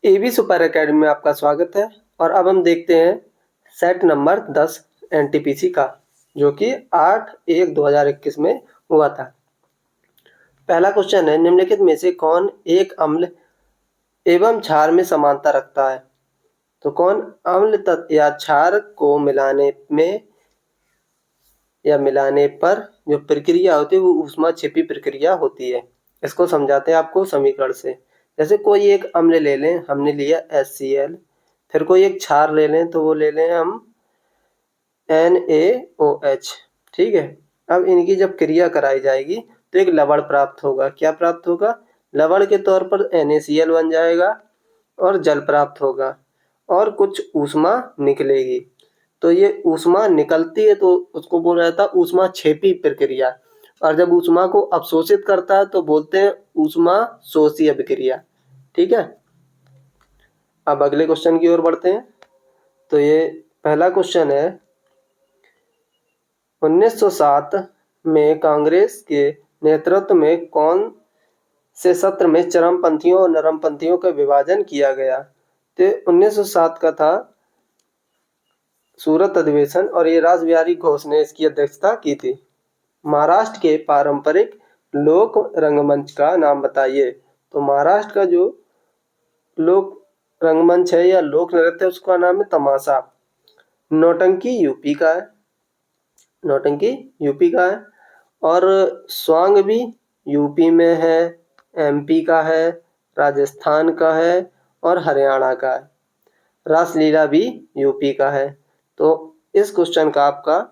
AB super academy में आपका स्वागत है। और अब हम देखते हैं सेट नंबर 10 एनटीपीसी का, जो कि 8/1/2021 में हुआ था। पहला क्वेश्चन है, निम्नलिखित में से कौन एक अम्ल एवं क्षार में समानता रखता है? तो कौन अम्ल तत्व या क्षार को मिलाने में या मिलाने पर जो प्रक्रिया होती है वो ऊष्मा छिपी प्रक्रिया होती है। इसको समझाते हैं आपको समीकरण से। जैसे कोई एक अम्ल ले लें, हमने लिया HCl, फिर कोई एक क्षार ले लें तो वो ले लें हम NaOH। ठीक है, अब इनकी जब क्रिया कराई जाएगी तो एक लवण प्राप्त होगा। क्या प्राप्त होगा? लवण के तौर पर NaCl बन जाएगा और जल प्राप्त होगा और कुछ ऊष्मा निकलेगी। तो ये ऊष्मा निकलती है तो उसको बोला जाता है ऊष्मा छेपी प्रक्रिया, और जब ऊष्मा को अवशोषित करता है तो बोलते हैं ऊष्मा शोषी अभिक्रिया। ठीक है, अब अगले क्वेश्चन की ओर बढ़ते हैं। तो ये पहला क्वेश्चन है, 1907 में कांग्रेस के नेतृत्व में कौन से सत्र में चरमपंथियों और नरमपंथियों का विभाजन किया गया? तो 1907 का था सूरत अधिवेशन और ये रास बिहारी घोष ने इसकी अध्यक्षता की थी। महाराष्ट्र के पारंपरिक लोक रंगमंच का नाम बताइए। तो महाराष्ट्र का जो लोक रंगमंच है या लोक नृत्य है उसका नाम है तमाशा। नौटंकी यूपी का है, नौटंकी यूपी का है। और स्वांग भी यूपी में है, MP का है, राजस्थान का है और हरियाणा का है। रासलीला भी यूपी का है। तो इस क्वेश्चन का आपका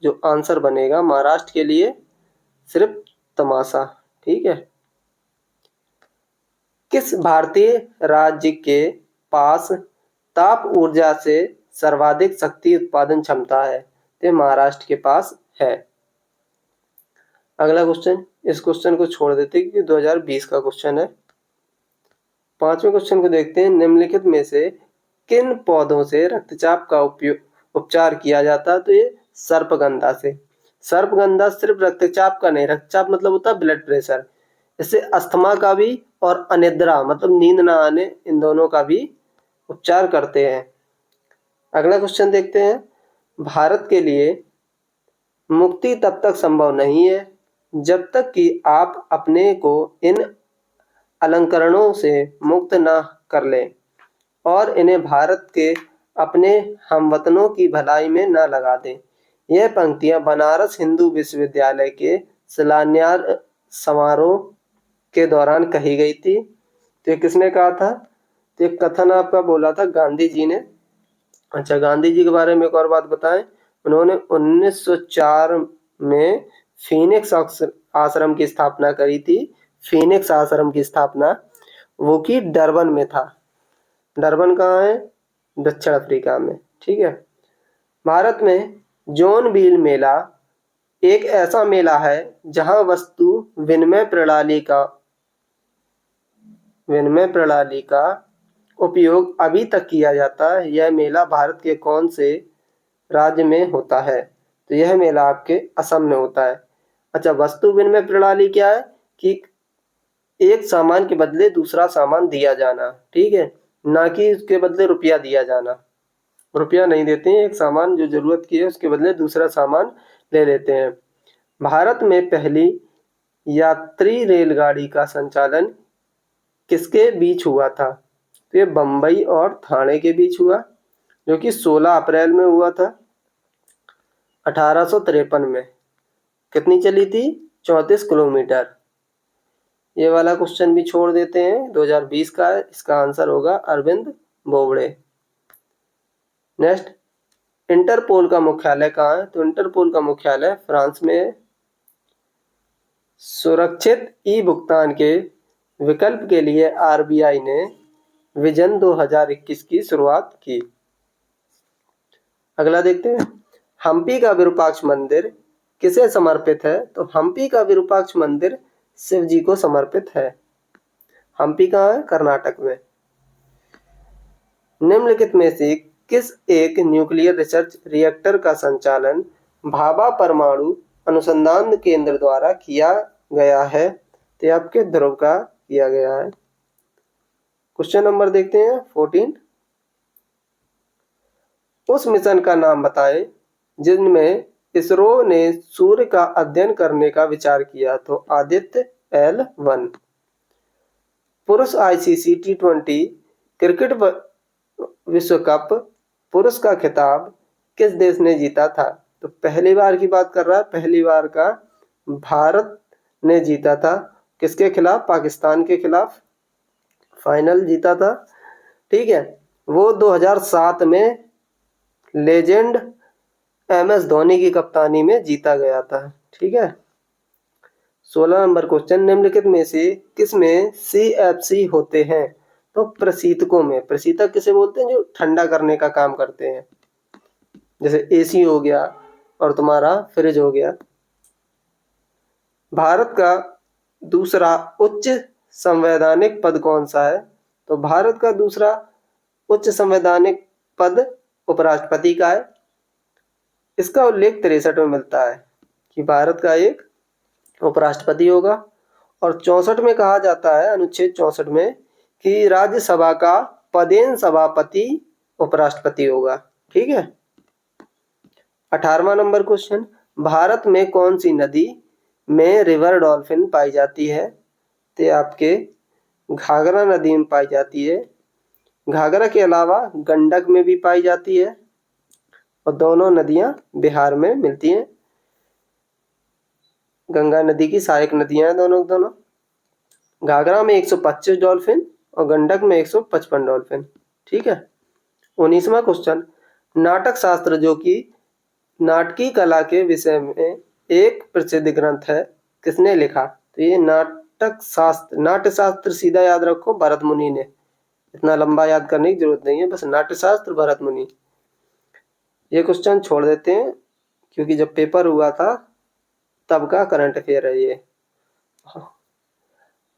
जो आंसर बनेगा महाराष्ट्र के लिए सिर्फ तमाशा। ठीक है, किस भारतीय राज्य के पास ताप ऊर्जा से सर्वाधिक शक्ति उत्पादन क्षमता है? तो महाराष्ट्र के पास है। अगला क्वेश्चन, इस क्वेश्चन को छोड़ देते हैं क्योंकि 2020 का क्वेश्चन है। पांचवें क्वेश्चन को देखते हैं, निम्नलिखित में से किन पौधों से रक्तचाप का उपचार किया जाता है? तो ये सर्पगंधा से। सर्पगंधा सिर्फ रक्तचाप का नहीं, रक्तचाप मतलब होता है ब्लड प्रेशर, इससे अस्थमा का भी और अनिद्रा मतलब नींद ना आने, इन दोनों का भी उपचार करते हैं। अगला क्वेश्चन देखते हैं, भारत के लिए मुक्ति तब तक संभव नहीं है जब तक कि आप अपने को इन अलंकरणों से मुक्त न कर लें और इन्हें भारत के अपने हमवतनों की भलाई में न लगा दें। यह पंक्तियां बनारस हिंदू विश्वविद्यालय के शिलान्यास समारोह के दौरान कही गई थी। तो ये किसने कहा था? तो एक कथन आपका बोला था गांधी जी ने। अच्छा, गांधी जी के बारे में एक और बात बताएं, उन्होंने 1904 में फीनिक्स आश्रम की स्थापना करी थी। फीनिक्स आश्रम की स्थापना वो की डरबन में था। डरबन कहाँ है? दक्षिण अफ्रीका में। ठीक है, भारत में जोनबिल मेला एक ऐसा मेला है जहां वस्तु विनिमय प्रणाली का उपयोग अभी तक किया जाता है। यह मेला भारत के कौन से राज्य में होता है? तो यह मेला आपके असम में होता है। अच्छा, वस्तु विनिमय प्रणाली क्या है? कि एक सामान के बदले दूसरा सामान दिया जाना। ठीक है, ना कि उसके बदले रुपया दिया जाना। रुपया नहीं देते हैं, एक सामान जो जरूरत की है उसके बदले दूसरा सामान ले लेते हैं। भारत में पहली यात्री रेलगाड़ी का संचालन किसके बीच हुआ था? तो ये बम्बई और ठाणे के बीच हुआ, जो कि 16 अप्रैल में हुआ था 1853 में। कितनी चली थी? 34 किलोमीटर। ये वाला क्वेश्चन भी छोड़ देते हैं, 2020 का है। इसका आंसर होगा अरविंद बोबड़े। नेक्स्ट, इंटरपोल का मुख्यालय कहाँ है? तो इंटरपोल का मुख्यालय फ्रांस में है। सुरक्षित ई भुगतान के विकल्प के लिए RBI ने विजन 2021 की शुरुआत की। अगला देखते हैं, हम्पी का विरूपाक्ष मंदिर किसे समर्पित है? तो हम्पी का विरूपाक्ष मंदिर शिव जी को समर्पित है। हम्पी कहाँ है? कर्नाटक में। निम्नलिखित में से किस एक न्यूक्लियर रिसर्च रिएक्टर का संचालन भाभा परमाणु अनुसंधान केंद्र द्वारा किया गया है? तो आपके ध्रुव का किया गया है। क्वेश्चन नंबर देखते हैं 14। उस मिशन का नाम बताएं जिनमें इसरो ने सूर्य का अध्ययन करने का विचार किया। तो आदित्य L1। पुरुष ICC T20 क्रिकेट विश्व कप पुरुष का खिताब किस देश ने जीता था? तो पहली बार की बात कर रहा है, पहली बार का भारत ने जीता था। किसके खिलाफ? पाकिस्तान के खिलाफ फाइनल जीता था। ठीक है, वो 2007 में लेजेंड MS धोनी की कप्तानी में जीता गया था। ठीक है। 16 नंबर क्वेश्चन, निम्नलिखित में से किसमें CFC होते हैं? तो प्रशीतकों में। प्रशीतक किसे बोलते हैं? जो ठंडा करने का काम करते हैं, जैसे AC हो गया और तुम्हारा फ्रिज हो गया। भारत का दूसरा उच्च संवैधानिक पद कौन सा है? तो भारत का दूसरा उच्च संवैधानिक पद उपराष्ट्रपति का है। इसका उल्लेख 63 में मिलता है कि भारत का एक उपराष्ट्रपति होगा। और 64 में कहा जाता है, अनुच्छेद 64 में, कि राज्यसभा का पदेन सभापति उपराष्ट्रपति होगा। ठीक है। 18वां नंबर क्वेश्चन, भारत में कौन सी नदी में रिवर डॉल्फिन पाई जाती है? तो आपके घाघरा नदी में पाई जाती है। घाघरा के अलावा गंडक में भी पाई जाती है और दोनों नदियां बिहार में मिलती हैं। गंगा नदी की सहायक नदियां हैं दोनों। घाघरा में 125 डॉल्फिन और गंडक में 155 डॉल्फिन। ठीक है। 19वां क्वेश्चन, नाटक शास्त्र जो कि नाटकीय कला के विषय में एक प्रसिद्ध ग्रंथ है, किसने लिखा? तो ये नाट्य शास्त्र सीधा याद रखो, भरत मुनि ने। इतना लंबा याद करने की जरूरत नहीं है, बस नाट्य शास्त्र भरत मुनि। ये क्वेश्चन छोड़ देते हैं क्योंकि जब पेपर हुआ था तब का करंट अफेयर है ये।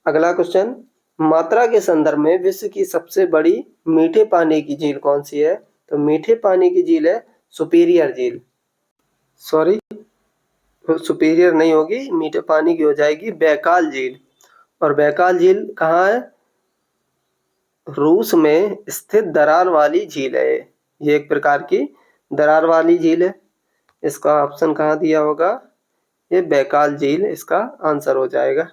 अगला क्वेश्चन, मात्रा के संदर्भ में विश्व की सबसे बड़ी मीठे पानी की झील कौन सी है? तो मीठे पानी की झील है सुपीरियर झील। सॉरी, सुपीरियर नहीं होगी, मीठे पानी की हो जाएगी बैकाल झील। और बैकाल झील कहाँ है? रूस में स्थित दरार वाली झील है। ये एक प्रकार की दरार वाली झील है। इसका ऑप्शन कहाँ दिया होगा? ये बैकाल झील इसका आंसर हो जाएगा।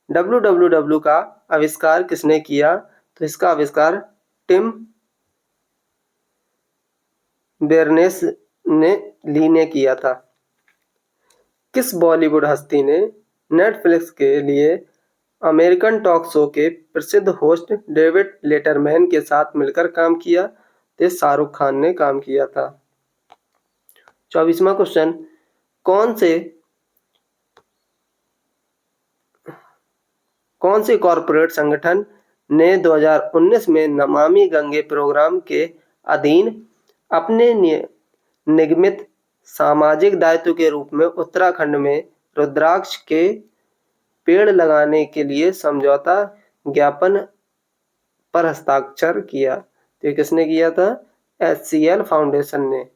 WWW का आविष्कार किसने किया? तो इसका आविष्कार टिम बेर्नेस-ली ने किया था। किस बॉलीवुड हस्ती ने नेटफ्लिक्स के लिए अमेरिकन टॉक शो के प्रसिद्ध होस्ट डेविड लेटरमैन के साथ मिलकर काम किया? तो शाहरुख खान ने काम किया था। 24वां क्वेश्चन, कौन से कॉरपोरेट संगठन ने 2019 में नमामि गंगे प्रोग्राम के अधीन अपने निगमित सामाजिक दायित्व के रूप में उत्तराखंड में रुद्राक्ष के पेड़ लगाने के लिए समझौता ज्ञापन पर हस्ताक्षर किया? तो ये किसने किया था? HCL फाउंडेशन ने।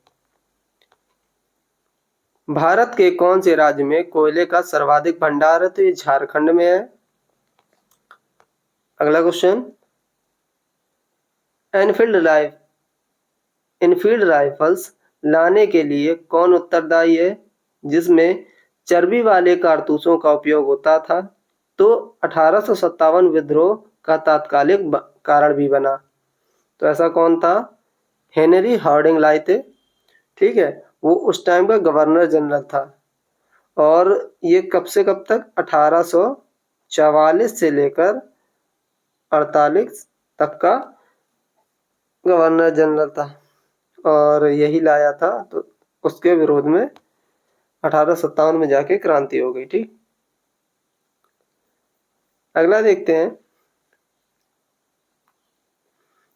भारत के कौन से राज्य में कोयले का सर्वाधिक भंडार है? तो ये झारखंड में है। अगला क्वेश्चन, इनफील्ड राइफल्स लाने के लिए कौन उत्तरदायी है जिसमें चर्बी वाले कारतूसों का उपयोग होता था? तो 1857 विद्रोह का तात्कालिक कारण भी बना। तो ऐसा कौन था? हेनरी हार्डिंग लाए थे। ठीक है, वो उस टाइम का गवर्नर जनरल था। और ये कब से कब तक? 1844 से लेकर 48 तक का गवर्नर जनरल था और यही लाया था। तो उसके विरोध में 1857 में जाके क्रांति हो गई। ठीक, अगला देखते हैं,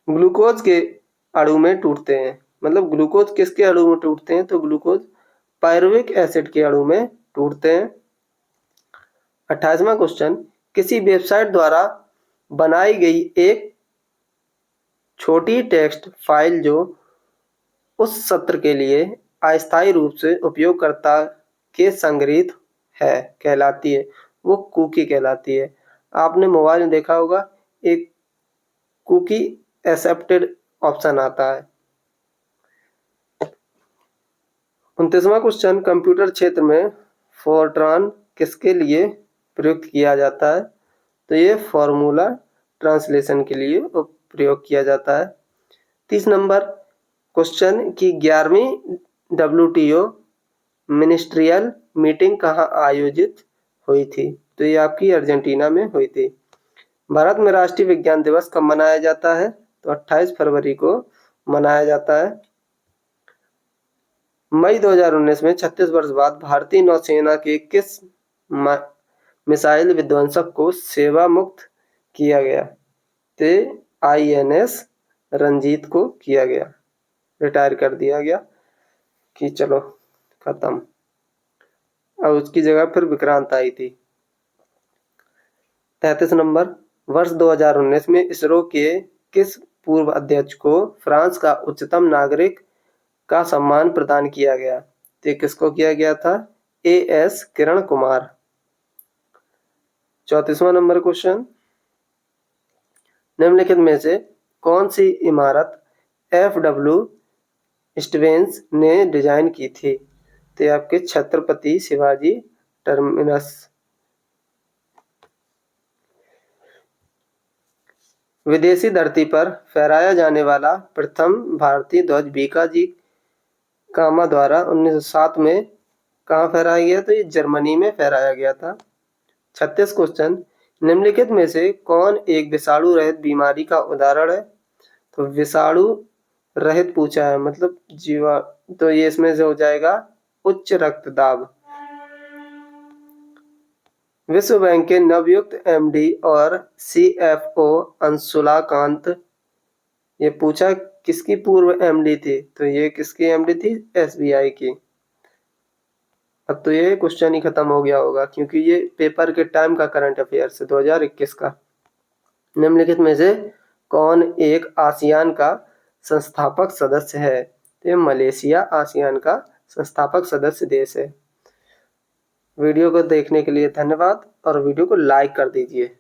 ग्लूकोज के अणु में टूटते हैं। मतलब ग्लूकोज किसके अणु में टूटते हैं? तो ग्लूकोज पायरुविक एसिड के अणु में टूटते हैं। 28वां क्वेश्चन, किसी वेबसाइट द्वारा बनाई गई एक छोटी टेक्स्ट फाइल जो उस सत्र के लिए अस्थायी रूप से उपयोगकर्ता के संग्रहित है कहलाती है। वो कुकी कहलाती है। आपने मोबाइल में देखा होगा, एक कुकी एक्सेप्टेड ऑप्शन आता है। 29वां क्वेश्चन, कंप्यूटर क्षेत्र में फोर्ट्रान किसके लिए प्रयुक्त किया जाता है? तो ये फॉर्मूला ट्रांसलेशन के लिए प्रयोग किया जाता है। 30 नंबर क्वेश्चन की 11वीं WTO मिनिस्ट्रियल मीटिंग कहाँ आयोजित हुई थी? तो ये आपकी अर्जेंटीना में हुई थी। भारत में राष्ट्रीय विज्ञान दिवस कब मनाया जाता है? तो 28 फरवरी को मनाया जाता है। मई 2019 में 36 वर्ष बाद भारतीय नौसेना के किस मिसाइल विध्वंसक को सेवा मुक्त किया गया? तो INS रंजीत को किया गया, रिटायर कर दिया गया कि चलो खत्म। अब उसकी जगह फिर विक्रांत आई थी। 33 नंबर, वर्ष 2019 में इसरो के किस पूर्व अध्यक्ष को फ्रांस का उच्चतम नागरिक का सम्मान प्रदान किया गया? तो किसको किया गया था? AS Kiran Kumar. 34वां number question, निम्नलिखित में से कौन सी इमारत FW स्टीवेंस ने डिजाइन की थी? तो आपके छत्रपति शिवाजी टर्मिनस। विदेशी धरती पर फहराया जाने वाला प्रथम भारतीय ध्वज बीकाजी कामा द्वारा 1907 में कहाँ फहराया गया? तो ये जर्मनी में फहराया गया था। 36 क्वेश्चन, निम्नलिखित में से कौन एक विषाणु रहित बीमारी का उदाहरण है? तो विषाणु रहित पूछा है, मतलब जीवा, तो ये इसमें से हो जाएगा उच्च रक्तदाब। विश्व बैंक के नवयुक्त MD और CFO अंशुला कांत, ये पूछा किसकी पूर्व MD थी? तो ये किसकी MD थी? SBI की। अब तो ये क्वेश्चन ही खत्म हो गया होगा क्योंकि ये पेपर के टाइम का करंट अफेयर्स है 2021 का। निम्नलिखित में से कौन एक आसियान का संस्थापक सदस्य है? तो मलेशिया आसियान का संस्थापक सदस्य देश है। वीडियो को देखने के लिए धन्यवाद और वीडियो को लाइक कर दीजिए।